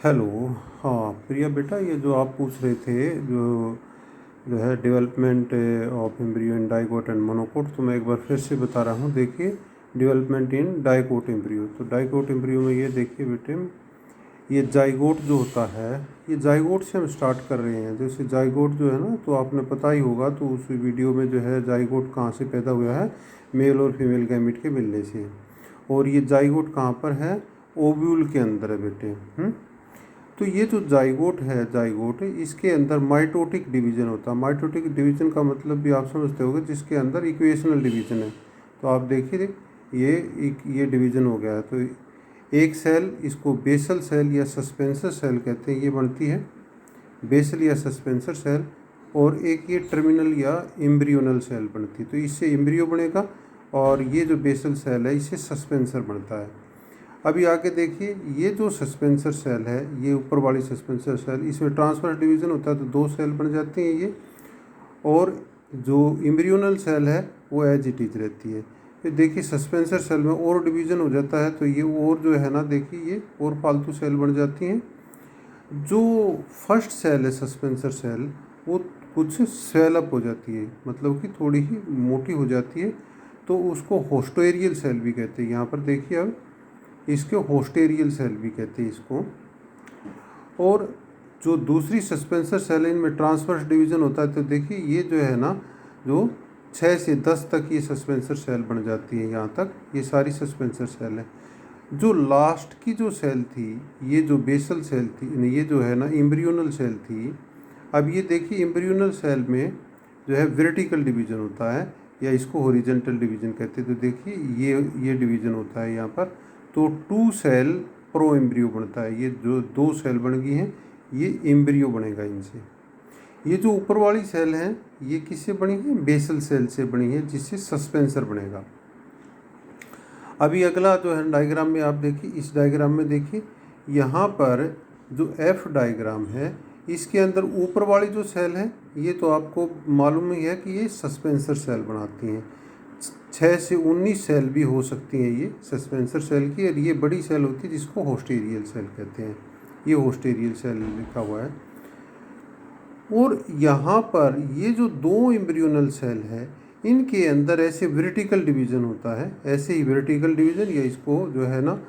Hello. हाँ प्रिया बेटा, ये जो आप पूछ रहे थे जो है development of embryo in dicot and monocot, तो मैं एक बार फिर से बता रहा हूँ। देखिए, डेवलपमेंट इन डाइकोट एम्ब्रियो, तो डाइकोट एम्ब्रियो में ये देखिए बेटे, ये जाइगोट जो होता है, ये जाइगोट से हम स्टार्ट कर रहे हैं। जैसे जाइगोट जो है ना, तो आपने पता ही होगा, तो उस वीडियो में जो है जाइगोट कहाँ से पैदा हुआ है, मेल और फीमेल गैमीट के मिलने से। और ये जाइगोट कहाँ पर है, ओव्यूल के अंदर है बेटे। तो ये जो जाइगोट है, जाइगोट इसके अंदर माइटोटिक डिवीजन होता है। माइटोटिक डिवीजन का मतलब भी आप समझते होंगे, जिसके अंदर इक्वेशनल डिवीजन है। तो आप देखिए, ये डिवीजन हो गया है। तो एक सेल, इसको बेसल सेल या सस्पेंसर सेल कहते हैं, ये बनती है बेसल या सस्पेंसर सेल। और एक ये टर्मिनल या एम्ब्रियोनल सेल बनती है, तो इससे एम्ब्रियो बनेगा। और ये जो बेसल सेल है, इससे सस्पेंसर बनता है। अभी आके देखिए, ये जो सस्पेंसर सेल है, ये ऊपर वाली सस्पेंसर सेल, इसमें ट्रांसफर डिवीज़न होता है, तो दो सेल बन जाती हैं ये। और जो एम्ब्रियोनल सेल है वो एज इट इज रहती है। फिर देखिए, सस्पेंसर सेल में और डिवीज़न हो जाता है, तो ये और जो है ना, देखिए ये और फालतू सेल बन जाती हैं। जो फर्स्ट सेल है सस्पेंसर सेल, वो कुछ स्वेल अप हो जाती है, मतलब कि थोड़ी ही मोटी हो जाती है, तो उसको होस्टोरियल सेल भी कहते हैं। यहाँ पर देखिए, अब इसके होस्टेरियल सेल भी कहते हैं इसको। और जो दूसरी सस्पेंसर सेल है, इनमें ट्रांसवर्स डिवीज़न होता है। तो देखिए, ये जो है ना, जो 6 से 10 तक ये सस्पेंसर सेल बन जाती है, यहाँ तक ये सारी सस्पेंसर सेल है। जो लास्ट की जो सेल थी, ये जो बेसल सेल थी, ये जो है ना एम्ब्रियोनल सेल थी। अब ये देखिए, एम्ब्रियोनल सेल में जो है वर्टिकल डिवीज़न होता है, या इसको हॉरिजॉन्टल डिवीज़न कहते हैं। तो देखिए, ये डिवीज़न होता है यहाँ पर। तो 2 सेल प्रो एम्ब्रियो बनता है। ये जो 2 सेल बन गई हैं, ये एम्ब्रियो बनेगा इनसे। ये जो ऊपर वाली सेल है, ये किससे बनी है, बेसल सेल से बनी है, जिससे सस्पेंसर बनेगा। अभी अगला जो है डायग्राम में आप देखिए, इस डायग्राम में देखिए, यहाँ पर जो एफ डायग्राम है, इसके अंदर ऊपर वाली जो सेल है, ये तो आपको मालूम ही है कि ये सस्पेंसर सेल बनाती हैं। 6 से 19 सेल भी हो सकती हैं ये सस्पेंसर सेल की। और ये बड़ी सेल होती है, जिसको होस्टेरियल सेल कहते हैं। ये होस्टेरियल सेल लिखा हुआ है। और यहाँ पर ये जो 2 एम्ब्रियोनल सेल है, इनके अंदर ऐसे वर्टिकल डिवीज़न होता है, ऐसे ही वर्टिकल डिवीज़न, या इसको जो है ना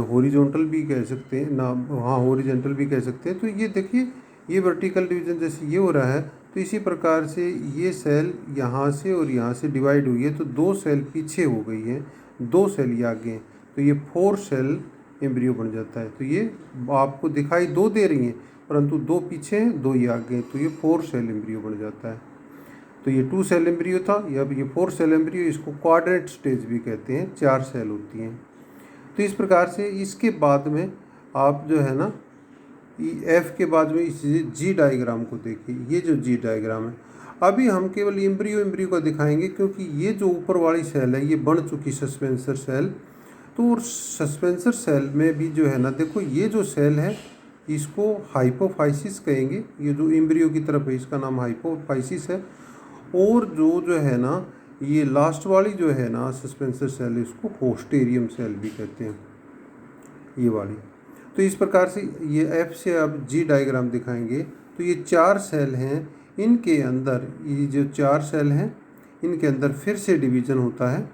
हॉरिजॉन्टल भी कह सकते हैं ना, हाँ हॉरिजॉन्टल भी कह सकते हैं। तो ये देखिए, ये वर्टिकल डिवीज़न जैसे ये हो रहा है, तो इसी प्रकार से ये सेल यहाँ से और यहाँ से डिवाइड हुई है, तो 2 सेल पीछे हो गई हैं, 2 सेल ये आगे हैं, तो ये 4 सेल एम्ब्रियो बन जाता है। तो ये आपको दिखाई 2 दे रही हैं, परंतु 2 पीछे हैं, 2 ये आगे हैं, तो ये 4 सेल एम्ब्रियो बन जाता है। तो ये 2 सेल एम्ब्रियो था, या अब ये 4 सेल एम्ब्रियो, इसको क्वाड्रेंट स्टेज भी कहते हैं, 4 सेल होती हैं। तो इस प्रकार से इसके बाद में आप जो है ना, एफ के बाद में इस जी डायग्राम को देखिए। ये जो जी डायग्राम है, अभी हम केवल एम्ब्रियो को दिखाएंगे, क्योंकि ये जो ऊपर वाली सेल है, ये बन चुकी सस्पेंसर सेल। तो सस्पेंसर सेल में भी जो है ना, देखो ये जो सेल है, इसको हाइपोफाइसिस कहेंगे। ये जो एम्ब्रियो की तरफ है, इसका नाम हाइपोफाइसिस है। और जो है ना, ये लास्ट वाली जो है ना सस्पेंसर सेल, इसको होस्टेरियम सेल भी कहते हैं, ये वाली। तो इस प्रकार से ये एफ से अब जी डायग्राम दिखाएंगे। तो ये 4 सेल हैं, इनके अंदर ये जो 4 सेल हैं, इनके अंदर फिर से डिवीज़न होता है,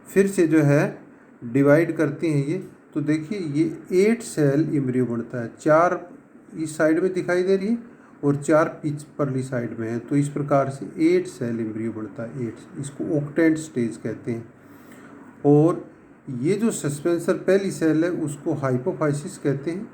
फिर से जो है डिवाइड करती हैं ये। तो देखिए, ये 8 सेल एम्ब्रियो बनता है। 4 इस साइड में दिखाई दे रही है और 4 पीछ परली साइड में है। तो इस प्रकार से 8 सेल एम्ब्रियो बनता है, 8। इसको ऑक्टेंट स्टेज कहते हैं। और ये जो सस्पेंसर पहली सेल है, उसको हाइपोफाइसिस कहते हैं।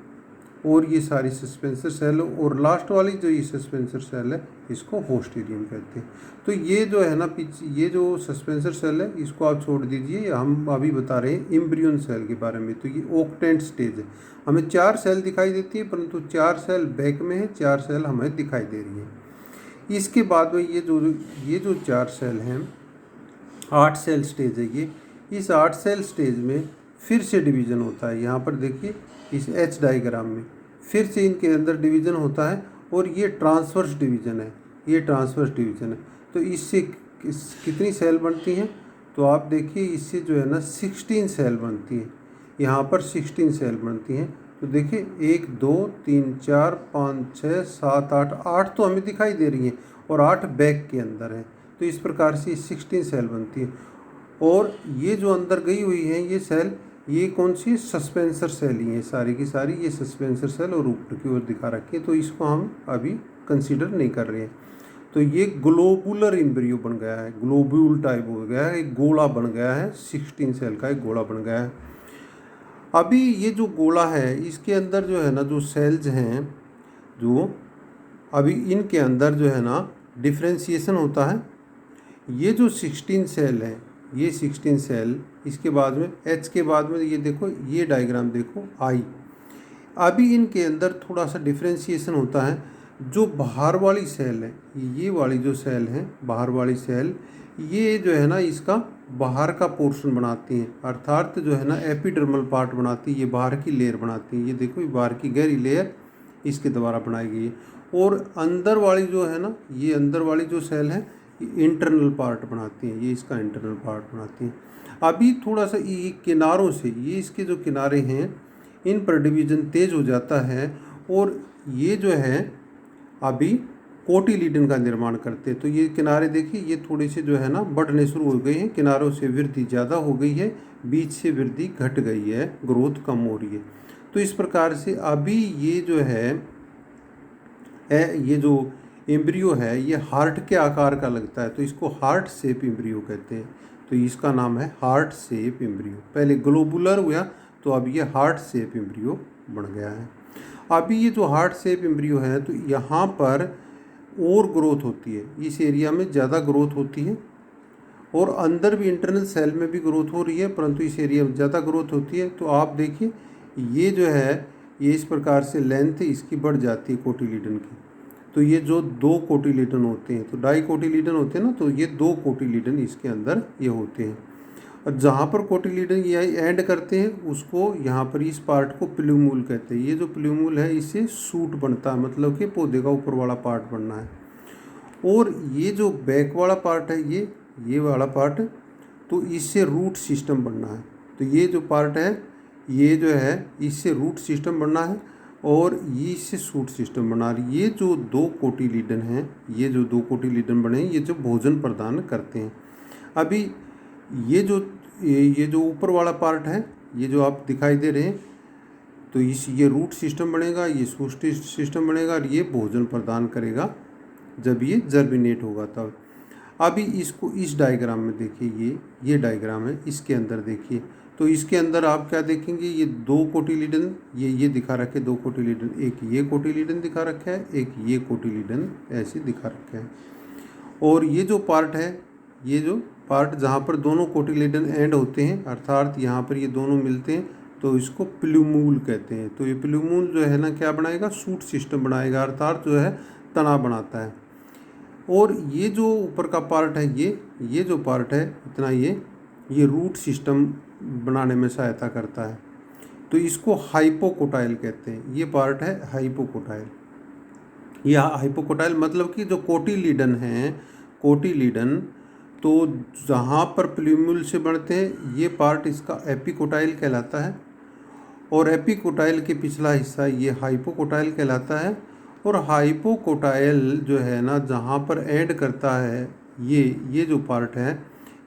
और ये सारी सस्पेंसर सेल, और लास्ट वाली जो ये सस्पेंसर सेल है, इसको होस्टेरियम कहते हैं। तो ये जो है ना, ये जो सस्पेंसर सेल है, इसको आप छोड़ दीजिए, हम अभी बता रहे हैं एम्ब्रियन सेल के बारे में। तो ये ऑक्टेंट स्टेज है। हमें 4 सेल दिखाई देती है, परंतु 4 सेल बैक में है, 4 सेल हमें दिखाई दे रही है। इसके बाद में ये जो 4 सेल हैं, 8 सेल स्टेज है ये। इस 8 सेल स्टेज में फिर से डिवीज़न होता है। यहाँ पर देखिए, इस एच डायग्राम में फिर से इनके अंदर डिवीज़न होता है, और ये ट्रांसवर्स डिवीज़न है, ये ट्रांसवर्स डिवीज़न है। तो इससे कितनी सेल बनती हैं, तो आप देखिए, इससे जो है ना 16 सेल बनती हैं। यहाँ पर 16 सेल बनती हैं। तो देखिए 1 2 3 4 5 6 7 8, 8 तो हमें दिखाई दे रही हैं और 8 बैक के अंदर है। तो इस प्रकार से 16 सेल बनती है। और ये जो अंदर गई हुई है ये सेल, ये कौन सी सस्पेंसर सेल ही है सारी की सारी, ये सस्पेंसर सेल और ऊपर की ओर दिखा रखी है। तो इसको हम अभी कंसीडर नहीं कर रहे हैं। तो ये ग्लोबुलर एम्ब्रियो बन गया है, ग्लोब्यूल टाइप हो गया है, एक गोला बन गया है, 16 सेल का एक गोला बन गया है। अभी ये जो गोला है इसके अंदर जो है ना जो सेल्स हैं, जो अभी इनके अंदर जो है ना डिफ्रेंशिएशन होता है। ये जो 16 सेल है, ये 16 सेल, इसके बाद में एच के बाद में ये देखो, ये डायग्राम देखो आई। अभी इनके अंदर थोड़ा सा डिफ्रेंशिएशन होता है। जो बाहर वाली सेल है, ये वाली जो सेल है बाहर वाली सेल, ये जो है ना इसका बाहर का पोर्शन बनाती हैं, अर्थात जो है ना एपिडर्मल पार्ट बनाती है, ये बाहर की लेयर बनाती है। ये देखो ये बाहर की गहरी लेयर इसके द्वारा बनाई गई है। और अंदर वाली जो है ना, ये अंदर वाली जो सेल है ये इंटरनल पार्ट बनाती हैं, ये इसका इंटरनल पार्ट बनाती हैं। अभी थोड़ा सा ये किनारों से, ये इसके जो किनारे हैं इन पर डिवीजन तेज हो जाता है और ये जो है अभी कोटिलीडन का निर्माण करते हैं। तो ये किनारे देखिए ये थोड़े से जो है ना बढ़ने शुरू हो गए हैं, किनारों से वृद्धि ज़्यादा हो गई है, बीच से वृद्धि घट गई है, ग्रोथ कम हो रही है। तो इस प्रकार से अभी ये जो है ये जो एम्ब्रियो है ये हार्ट के आकार का लगता है, तो इसको हार्ट शेप एम्ब्रियो कहते हैं। तो इसका नाम है हार्ट शेप एम्ब्रियो। पहले ग्लोबुलर हुआ तो अब ये हार्ट शेप एम्ब्रियो बन गया है। अभी ये जो हार्ट शेप एम्ब्रियो है तो यहाँ पर और ग्रोथ होती है, इस एरिया में ज़्यादा ग्रोथ होती है और अंदर भी इंटरनल सेल में भी ग्रोथ हो रही है, परंतु इस एरिया में ज़्यादा ग्रोथ होती है। तो आप देखिए ये जो है ये इस प्रकार से लेंथ इसकी बढ़ जाती है कोटिलीडन की। तो ये जो 2 कोटिलीडन होते हैं, तो डाई कोटिलीडन होते हैं ना, तो ये 2 कोटिलीडन इसके अंदर ये होते हैं। और जहाँ पर कोटिलीडन ये एंड करते हैं उसको यहाँ पर इस पार्ट को प्लूमूल कहते हैं। ये जो प्लूमूल है इससे सूट बनता है, मतलब कि पौधे का ऊपर वाला पार्ट बनना है। और ये जो बैक वाला पार्ट है ये वाला पार्ट, तो इससे रूट सिस्टम बनना है। तो ये जो पार्ट है ये जो है इससे रूट सिस्टम बनना है और ये इससे सूट सिस्टम बना रही। ये जो 2 कोटिलीडन हैं, ये जो 2 कोटिलीडन बने हैं ये जो भोजन प्रदान करते हैं। अभी ये जो ऊपर वाला पार्ट है, ये जो आप दिखाई दे रहे हैं, तो ये रूट सिस्टम बनेगा, ये सूट सिस्टम बनेगा और ये भोजन प्रदान करेगा जब ये जर्मिनेट होगा तब। अभी इसको इस डायग्राम में देखिए, ये डायग्राम है, इसके अंदर देखिए। तो इसके अंदर आप क्या देखेंगे, ये 2 कोटिलीडन ये दिखा रखे, 2 कोटिलीडन, एक ये कोटिलीडन दिखा रखा है, एक ये कोटिलीडन ऐसे दिखा रखा है। और ये जो पार्ट है, ये जो पार्ट जहाँ पर दोनों कोटिलीडन एंड होते हैं, अर्थात यहाँ पर ये दोनों मिलते हैं, तो इसको प्लूमूल कहते हैं। तो ये प्लूमूल जो है ना क्या बनाएगा, सूट सिस्टम बनाएगा, अर्थात जो है तना बनाता है। और ये जो ऊपर का पार्ट है ये जो पार्ट है इतना, ये रूट सिस्टम बनाने में सहायता करता है। तो इसको हाइपोकोटाइल कहते हैं। ये पार्ट है हाइपोकोटाइल। यह हाइपोकोटाइल मतलब कि जो कोटिलीडन हैं, कोटिलीडन तो जहाँ पर प्लूम्यूल से बढ़ते हैं ये पार्ट इसका एपिकोटाइल कहलाता है और एपिकोटाइल के पिछला हिस्सा ये हाइपोकोटाइल कहलाता है। और हाइपोकोटाइल जो है ना जहाँ पर एंड करता है ये जो पार्ट है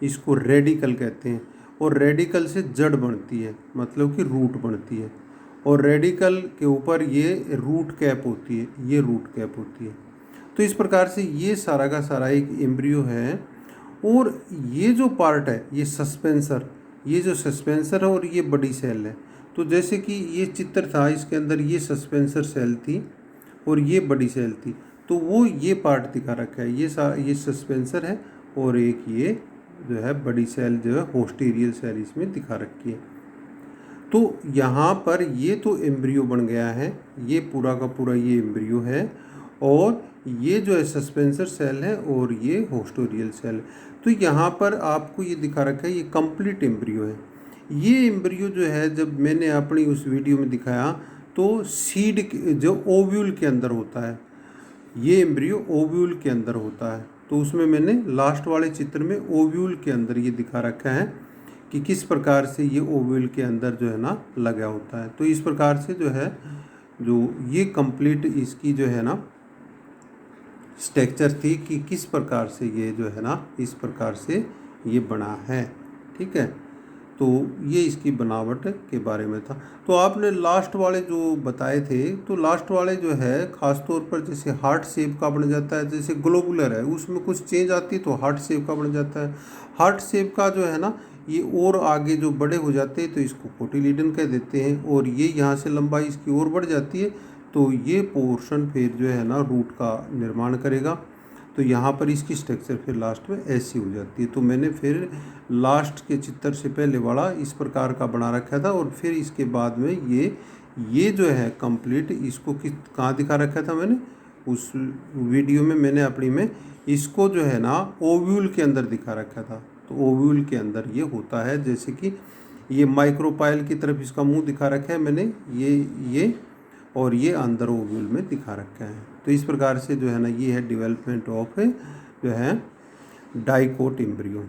इसको रेडिकल कहते हैं। और रेडिकल से जड़ बनती है, मतलब कि रूट बनती है। और रेडिकल के ऊपर ये रूट कैप होती है, ये रूट कैप होती है। तो इस प्रकार से ये सारा का सारा एक एम्ब्रियो है। और ये जो पार्ट है ये सस्पेंसर, ये जो सस्पेंसर है और ये बड़ी सेल है। तो जैसे कि ये चित्र था, इसके अंदर ये सस्पेंसर सेल थी और ये बड़ी सेल थी, तो वो ये पार्ट दिखा रखा है, ये सस्पेंसर है और एक ये जो है बड़ी सेल जो है होस्टेरियल सेल इसमें दिखा रखी है। तो यहाँ पर ये तो एम्ब्रियो बन गया है, ये पूरा का पूरा ये एम्ब्रियो है और ये जो है सस्पेंसर सेल है और ये होस्टेरियल सेल। तो यहाँ पर आपको ये दिखा रखा है, ये कंप्लीट एम्ब्रियो है। ये एम्ब्रियो जो है जब मैंने अपनी उस वीडियो में दिखाया तो सीड जो ओव्यूल के अंदर होता है, ये एम्ब्रियो ओव्यूल के अंदर होता है। तो उसमें मैंने लास्ट वाले चित्र में ओव्यूल के अंदर ये दिखा रखा है कि किस प्रकार से ये ओव्यूल के अंदर जो है ना लगा होता है। तो इस प्रकार से जो है जो ये कंप्लीट इसकी जो है ना स्ट्रक्चर थी कि किस प्रकार से ये जो है ना इस प्रकार से ये बना है। ठीक है, तो ये इसकी बनावट के बारे में था। तो आपने लास्ट वाले जो बताए थे, तो लास्ट वाले जो है ख़ास तौर पर जैसे हार्ट शेप का बन जाता है, जैसे ग्लोबुलर है उसमें कुछ चेंज आती है तो हार्ट शेप का बन जाता है। हार्ट शेप का जो है ना ये और आगे जो बड़े हो जाते हैं तो इसको कोटिलीडन कह देते हैं, और ये यहाँ से लंबाई इसकी और बढ़ जाती है तो ये पोर्शन फिर जो है ना रूट का निर्माण करेगा। तो यहाँ पर इसकी स्ट्रक्चर फिर लास्ट में ऐसी हो जाती है। तो मैंने फिर लास्ट के चित्र से पहले वाला इस प्रकार का बना रखा था, और फिर इसके बाद में ये जो है कंप्लीट इसको कहाँ दिखा रखा था मैंने, उस वीडियो में मैंने अपनी में इसको जो है ना ओव्यूल के अंदर दिखा रखा था। तो ओव्यूल के अंदर ये होता है, जैसे कि ये माइक्रोपाइल की तरफ इसका मुंह दिखा रखा है मैंने, ये और ये अंदर ओव्यूल में दिखा रखा है। तो इस प्रकार से जो है ना ये है डेवलपमेंट ऑफ जो है डाइकोट एम्ब्रियो।